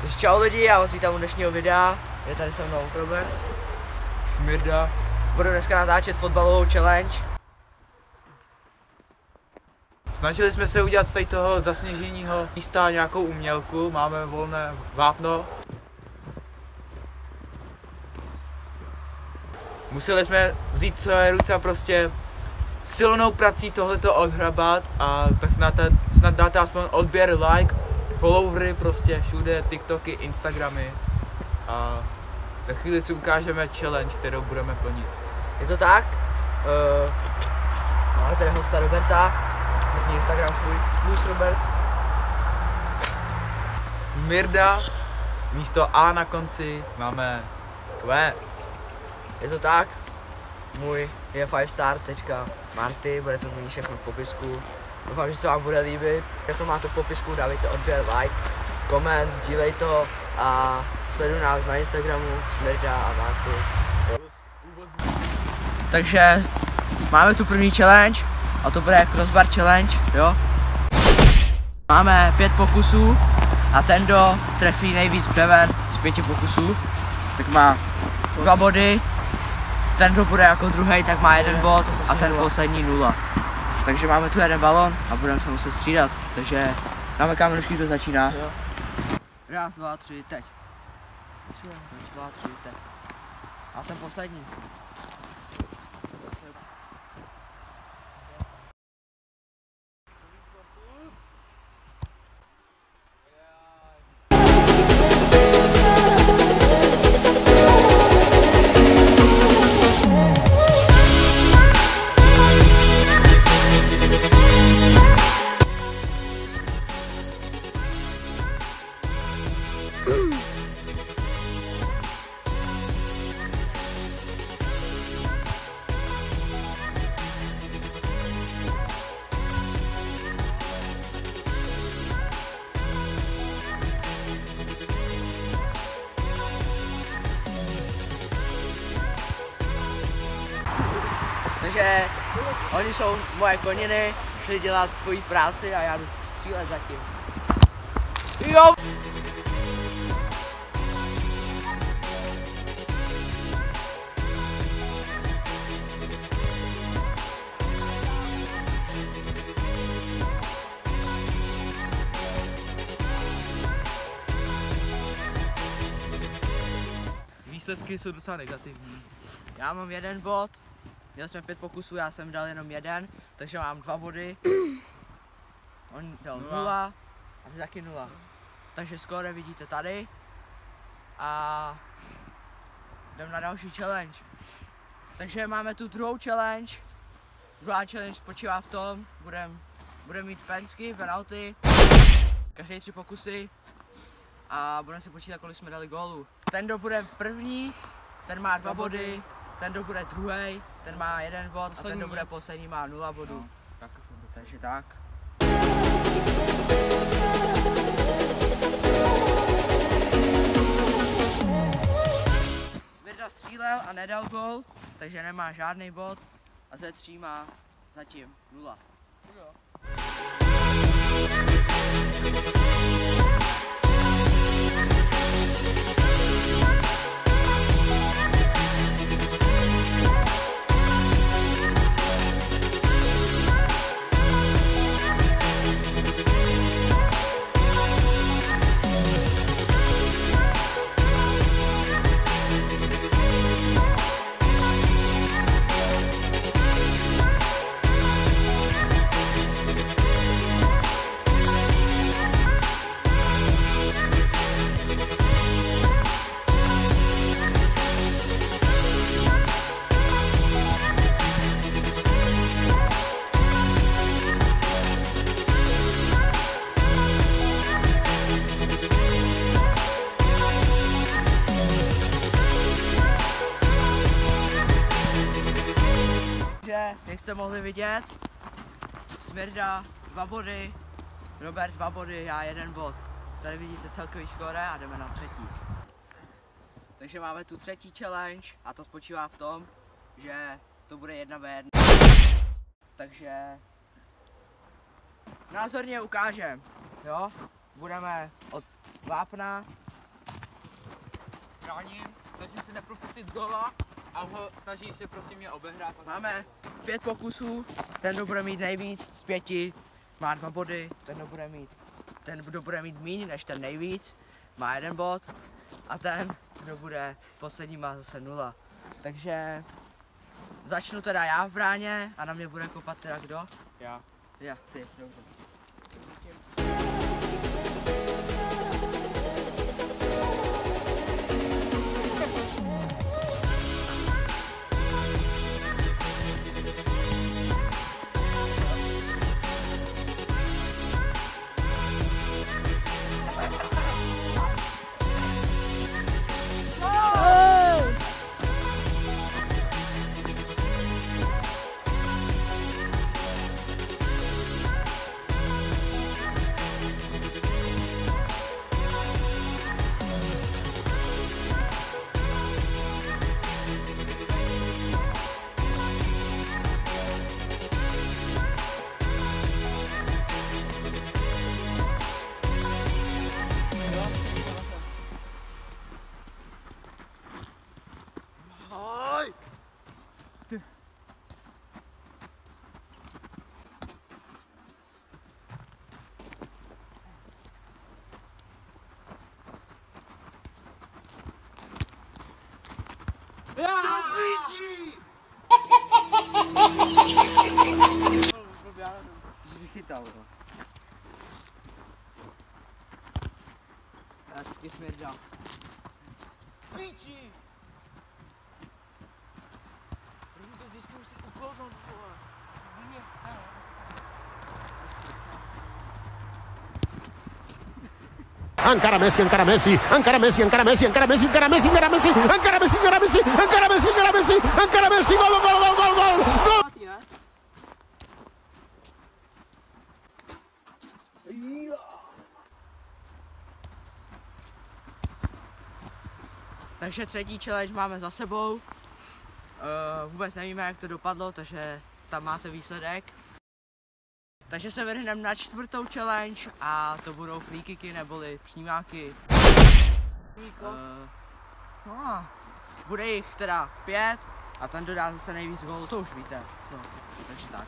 Takže čau lidi, já vás vítám u dnešního videa. Je tady se mnou Robert. Smirda. Budu dneska natáčet fotbalovou challenge. Snažili jsme se udělat z tady toho zasněženého místa nějakou umělku, máme volné vápno. Museli jsme vzít své ruce a prostě silnou prací tohleto odhrabat a tak snad dáte aspoň odběr, like, followery, prostě všude, TikToky, Instagramy. A za chvíli si ukážeme challenge, kterou budeme plnit. Je to tak? Máme tady hosta Roberta. Jaký Instagram svůj? Můj Robert. Smirda, místo A na konci máme Q. Je to tak? Můj je 5star.marty, bude to mít všechno v popisku. Doufám, že se vám bude líbit. Jak to máte v popisku, dávejte odběr, like, koment, sdílej to a sleduj nás na Instagramu Smirda a Marty. Takže máme tu první challenge a to bude crossbar challenge, jo? Máme 5 pokusů a ten, kdo trefí nejvíc přever z 5 pokusů, tak má 2 body. Ten, kdo bude jako druhý, tak má 1 bod a ten poslední 0. Takže máme tu 1 balon a budeme se muset střídat. Takže dáme kamenušky, kdo začíná. 1, 2, 3, teď. 1, 2, 3, teď. Já jsem poslední. Takže oni jsou moje koniny, šli dělat svoji práci a já jdu střílet zatím. Jo! Výsledky jsou docela negativní. Já mám 1 bod. Měli jsme 5 pokusů, já jsem dal jenom 1, takže mám 2 body. On dal 0 a ty taky 0. Takže skoro vidíte tady. A jdem na další challenge. Takže máme tu druhou challenge. Druhá challenge spočívá v tom, budeme mít penalty, každé 3 pokusy a budeme si počítat, kolik jsme dali gólů. Ten, kdo bude první, ten má 2 body. Ten, kdo bude druhý, ten má 1 bod a ten, kdo bude poslední, má 0 bodů. No, tak takže tak. Smirda střílel a nedal gól, takže nemá žádný bod a ze 3 má zatím 0. Jak jste mohli vidět, Smirda 2 body, Robert 2 body, já 1 bod. Tady vidíte celkový skóre a jdeme na třetí. Takže máme tu třetí challenge a to spočívá v tom, že to bude 1v1. Takže názorně ukážem, jo? Budeme od vápna bráním, snažím se nepropustit gola a ho snaží se prostě mě obehrát. Máme 5 pokusů, ten, kdo bude mít nejvíc z 5, má 2 body, ten, kdo bude mít méně než ten nejvíc, má 1 bod a ten, kdo bude poslední, má zase 0. Takže začnu teda já v bráně a na mě bude kopat teda kdo? Já. Já, ty, dobře. Jsi vychytal, no. Já si smrdám. Píči! První to vždycky musí uklouznout, vole. Mě stalo. Encara Messi, encara Messi, encara Messi, encara Messi, encara Messi, encara Messi, encara Messi, encara Messi, encara Messi, encara Messi, encara Messi, encara Messi, gol, gol, gol, gol, gol, gol. Takže třetí challenge máme za sebou. Vůbec nevíme, jak to dopadlo, takže tam máte výsledek. Takže se vrhneme na 4. challenge a to budou free kicky neboli přímáky. Bude jich teda 5 a ten dodá zase nejvíc gólů, to už víte, co, takže tak.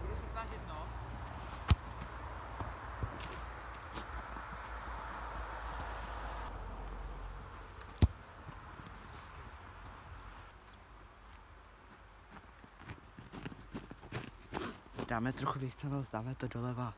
Budu se snažit, no. Dáme trochu vychcenost, dáme to doleva.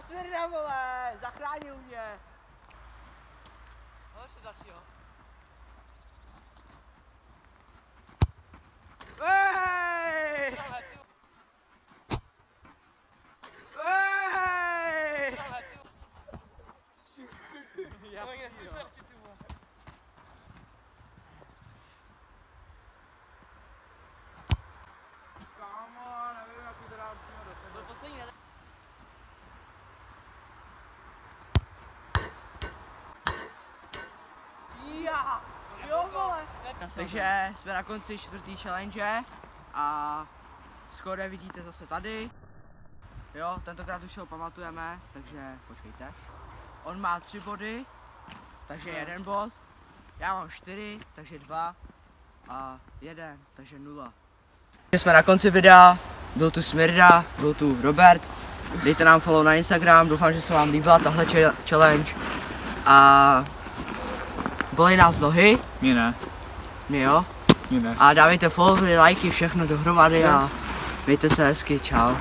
Svěrda, vole, zachránil mě. Ale se daří, jo. Hej! Hej! Já to nechci přerčit, ty vole. Kámo, nevím, jak to dám přímo do tebe. To poslední ne. Jo, vole. Takže jsme na konci 4. challenge a skóre vidíte zase tady. Jo, tentokrát už ho pamatujeme, takže počkejte. On má 3 body, takže 1 bod. Já mám 4, takže 2. a 1, takže 0. Jsme na konci videa, byl tu Smirda, byl tu Robert, dejte nám follow na Instagram, doufám, že se vám líbila tahle challenge a bolí nás nohy. Mě ne. Mě jo. Mě ne. A dávejte follow, lajky, všechno dohromady a mějte se hezky, čau.